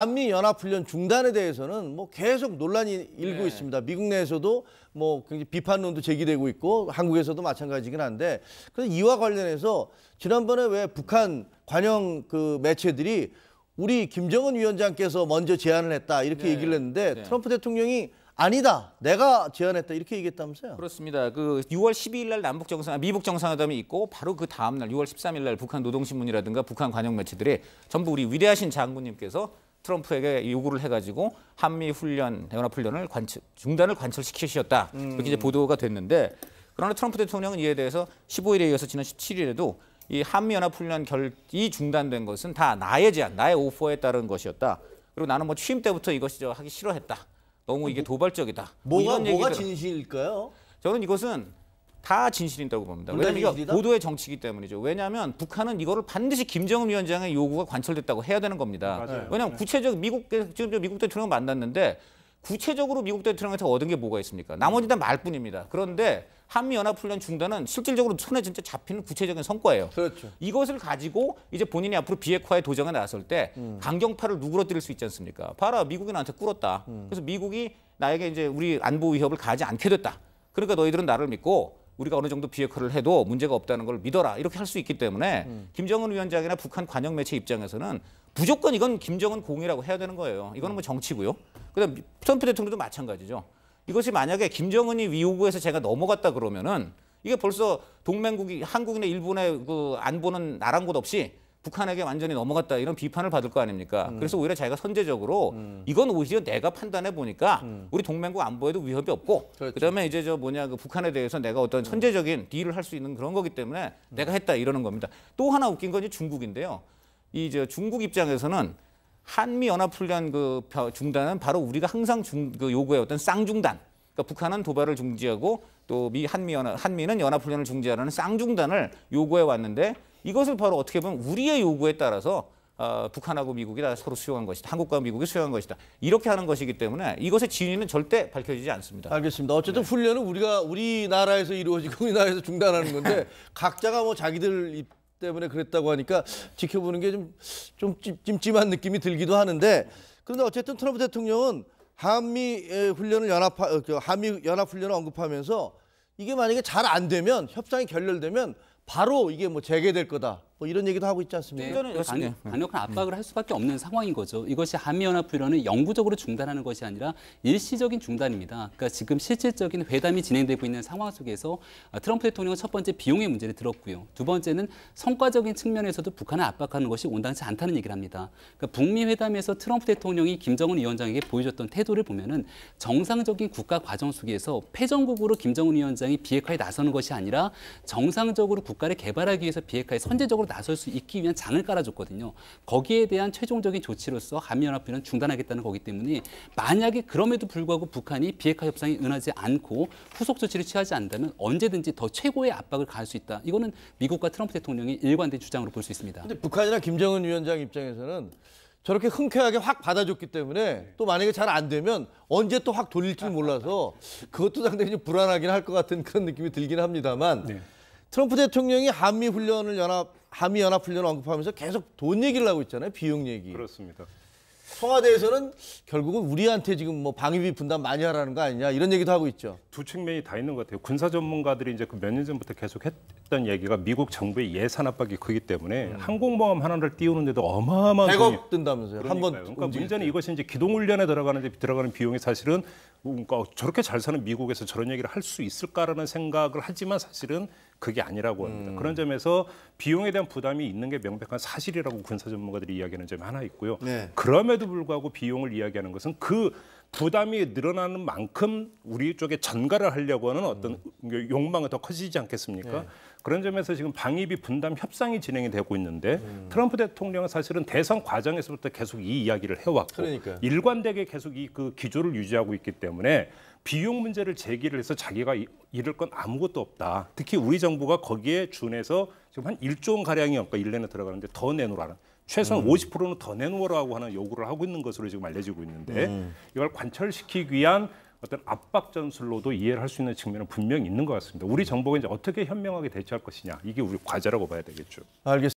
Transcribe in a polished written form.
한미 연합훈련 중단에 대해서는 뭐 계속 논란이 일고 있습니다. 미국 내에서도 뭐 굉장히 비판론도 제기되고 있고 한국에서도 마찬가지긴 한데, 그래서 이와 관련해서 지난번에 왜 북한 관영 그 매체들이 우리 김정은 위원장께서 먼저 제안을 했다 이렇게 얘기를 했는데 트럼프 대통령이 아니다, 내가 제안했다 이렇게 얘기했다면서요? 그렇습니다. 그 6월 12일 날 미북 정상회담이 있고 바로 그 다음 날 6월 13일 날 북한 노동신문이라든가 북한 관영 매체들이 전부 우리 위대하신 장군님께서 트럼프에게 요구를 해가지고 한미 훈련, 연합훈련을 중단을 관철시키셨다. 이렇게 이제 보도가 됐는데, 그러나 트럼프 대통령은 이에 대해서 15일에 이어서 지난 17일에도 이 한미 연합훈련 결이 중단된 것은 다 나의 제안, 나의 오퍼에 따른 것이었다. 그리고 나는 뭐 취임 때부터 이것이 하기 싫어했다. 너무 이게 도발적이다. 뭐가 진실일까요? 저는 이것은 다 진실이라고 봅니다. 왜냐하면 이거 보도의 정치이기 때문이죠. 왜냐하면 북한은 이거를 반드시 김정은 위원장의 요구가 관철됐다고 해야 되는 겁니다. 왜냐하면 구체적 지금 미국 대통령 만났는데 구체적으로 미국 대통령한테 얻은 게 뭐가 있습니까? 나머지 다 말뿐입니다. 그런데 한미연합훈련 중단은 실질적으로 손에 진짜 잡히는 구체적인 성과예요. 그렇죠. 이것을 가지고 이제 본인이 앞으로 비핵화의 도전에 나설 때 강경파를 누그러뜨릴 수 있지 않습니까? 봐라, 미국이 나한테 꿇었다. 그래서 미국이 나에게 이제 우리 안보 위협을 가하지 않게 됐다. 그러니까 너희들은 나를 믿고 우리가 어느 정도 비핵화를 해도 문제가 없다는 걸 믿어라. 이렇게 할 수 있기 때문에 김정은 위원장이나 북한 관영 매체 입장에서는 무조건 이건 김정은 공이라고 해야 되는 거예요. 이거는 뭐 정치고요. 그다음 트럼프 대통령도 마찬가지죠. 이것이 만약에 김정은이 위요구에서 제가 넘어갔다 그러면은 이게 벌써 동맹국이 한국이나 일본의 그 안보는 나란 곳 없이 북한에게 완전히 넘어갔다 이런 비판을 받을 거 아닙니까? 그래서 오히려 자기가 선제적으로 이건 오히려 내가 판단해 보니까 우리 동맹국 안보에도 위협이 없고 그렇죠. 그다음에 이제 그 북한에 대해서 내가 어떤 선제적인 딜을 할 수 있는 그런 거기 때문에 내가 했다 이러는 겁니다. 또 하나 웃긴 건 중국인데요. 중국 입장에서는 한미 연합훈련 중단은 바로 우리가 항상 요구해 왔던 쌍중단. 그러니까 북한은 도발을 중지하고 또 한미는 연합훈련을 중지하라는 쌍중단을 요구해 왔는데, 이것을 바로 어떻게 보면 우리의 요구에 따라서 북한하고 미국이 다 서로 수용한 것이다. 한국과 미국이 수용한 것이다. 이렇게 하는 것이기 때문에 이것의 진위는 절대 밝혀지지 않습니다. 알겠습니다. 어쨌든 훈련은 우리나라에서 이루어지고 우리나라에서 중단하는 건데 각자가 뭐 자기들 입 때문에 그랬다고 하니까 지켜보는 게 좀 찜찜한 느낌이 들기도 하는데, 그런데 어쨌든 트럼프 대통령은 한미 연합훈련을 언급하면서 이게 만약에 잘 안 되면, 협상이 결렬되면 바로 이게 뭐 재개될 거다, 뭐 이런 얘기도 하고 있지 않습니까? 네, 강력한 압박을 할 수밖에 없는 상황인 거죠. 이것이 한미연합훈련을 영구적으로 중단하는 것이 아니라 일시적인 중단입니다. 그러니까 지금 실질적인 회담이 진행되고 있는 상황 속에서 트럼프 대통령은 첫 번째 비용의 문제를 들었고요. 두 번째는 성과적인 측면에서도 북한을 압박하는 것이 온당치 않다는 얘기를 합니다. 그러니까 북미 회담에서 트럼프 대통령이 김정은 위원장에게 보여줬던 태도를 보면은 정상적인 국가 과정 속에서 패전국으로 김정은 위원장이 비핵화에 나서는 것이 아니라 정상적으로 국가를 개발하기 위해서 비핵화에 선제적으로 나설 수 있기 위한 장을 깔아줬거든요. 거기에 대한 최종적인 조치로서 한미연합훈련 중단하겠다는 거기 때문에, 만약에 그럼에도 불구하고 북한이 비핵화 협상에 응하지 않고 후속 조치를 취하지 않는다면 언제든지 더 최고의 압박을 가할 수 있다. 이거는 미국과 트럼프 대통령의 일관된 주장으로 볼 수 있습니다. 근데 북한이나 김정은 위원장 입장에서는 저렇게 흔쾌하게 확 받아줬기 때문에 또 만약에 잘 안 되면 언제 또 확 돌릴지 몰라서 그것도 상당히 좀 불안하긴 할 것 같은 그런 느낌이 들긴 합니다만, 트럼프 대통령이 한미 연합훈련을 언급하면서 계속 돈 얘기를 하고 있잖아요. 비용 얘기. 그렇습니다. 청와대에서는 결국은 우리한테 지금 뭐 방위비 분담 많이 하라는 거 아니냐 이런 얘기도 하고 있죠. 두 측면이 다 있는 것 같아요. 군사 전문가들이 이제 몇 년 전부터 계속 했던 얘기가 미국 정부의 예산 압박이 크기 때문에 항공모함 하나를 띄우는데도 어마어마한 100억 든다면서요. 한번. 그러니까 문제는 이것이 이제 기동훈련에 들어가는 비용이 사실은 저렇게 잘 사는 미국에서 저런 얘기를 할 수 있을까라는 생각을 하지만 사실은 그게 아니라고 합니다. 그런 점에서 비용에 대한 부담이 있는 게 명백한 사실이라고 군사 전문가들이 이야기하는 점이 하나 있고요. 그럼에도 불구하고 비용을 이야기하는 것은 그 부담이 늘어나는 만큼 우리 쪽에 전가를 하려고 하는 어떤 욕망이 더 커지지 않겠습니까? 그런 점에서 지금 방위비 분담 협상이 진행이 되고 있는데 트럼프 대통령은 사실은 대선 과정에서부터 계속 이 이야기를 해왔고, 그러니까요. 일관되게 계속 그 기조를 유지하고 있기 때문에 비용 문제를 제기를 해서 자기가 잃을 건 아무것도 없다. 특히 우리 정부가 거기에 준해서 지금 한 1조 원 가량이 1년에 들어가는데 더 내놓으라는, 최소한 50%는 더 내놓으라고 하는 요구를 하고 있는 것으로 지금 알려지고 있는데, 이걸 관철시키기 위한 어떤 압박 전술로도 이해를 할 수 있는 측면은 분명히 있는 것 같습니다. 우리 정부가 이제 어떻게 현명하게 대처할 것이냐, 이게 우리 과제라고 봐야 되겠죠. 알겠습니다.